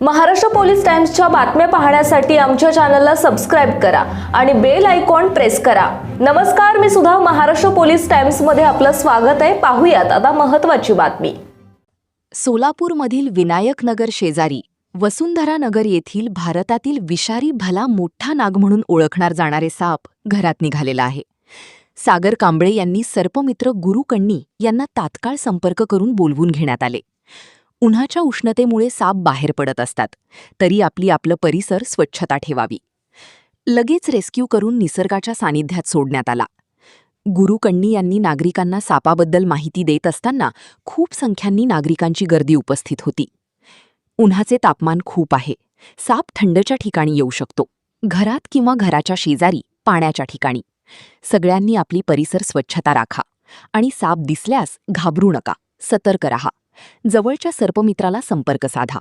Maharashtra police टाइम्सच्या बातम्या पाहण्यासाठी आमच्या चॅनलला सबस्क्राइब करा आणि बेल आयकॉन प्रेस करा। नमस्कार, मी सुधा, महाराष्ट्र पोलीस टाइम्स मध्ये आपलं स्वागत आहे। पाहूयात आता महत्त्वाची बातमी। सोलापूरमधील विनायक नगर शेजारी वसुंधरा नगर येथील भारतातील विषारी भला मोठा नाग म्हणून ओळखणार जाणारे साप घरात निघालेला आहे। सागर कांबळे यांनी सर्पमित्र गुरु कण्णी यांना तात्काळ संपर्क करून बोलवून घेण्यात आले। उन्हाच्या उष्णतेमुळे साप बाहेर पडत असतात, तरी आपलं परिसर स्वच्छता ठेवावी। लगेच रेस्क्यू करून निसर्गाच्या सानिध्यात सोडण्यात आला। गुरु कण्णी यांनी नागरिकांना सापाबद्दल माहिती देत असताना खूप संख्यांनी नागरिकांची गर्दी उपस्थित होती। उन्हाचे तापमान खूप आहे, साप थंडच्या ठिकाणी येऊ शकतो, घरात किंवा घराच्या शेजारी पाण्याच्या ठिकाणी। सगळ्यांनी आपली परिसर स्वच्छता राखा आणि साप दिसल्यास घाबरू नका, सतर्क रहा। जवळच्या सर्पमित्राला संपर्क साधा।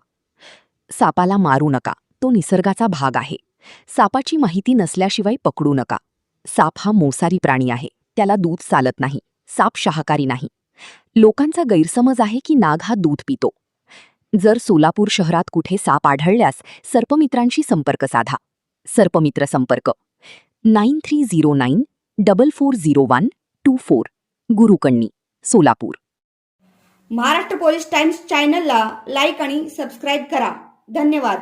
सापाला मारू नका, तो निसर्गाचा भाग आहे। सापाची माहिती नसल्याशिवाय पकडू नका। साप हा मोसारी प्राणी आहे, त्याला दूध चालत नाही। साप शाकाहारी नाही। लोकांचा गैरसमज आहे की नाग हा दूध पितो। जर सोलापूर शहरात कुठे साप आढळल्यास सर्पमित्रांशी संपर्क साधा। सर्पमित्र संपर्क 9309 440124। गुरु कण्णी, सोलापूर। महाराष्ट्र पोलीस टाइम्स चॅनलला लाईक आणि सबस्क्राईब करा। धन्यवाद।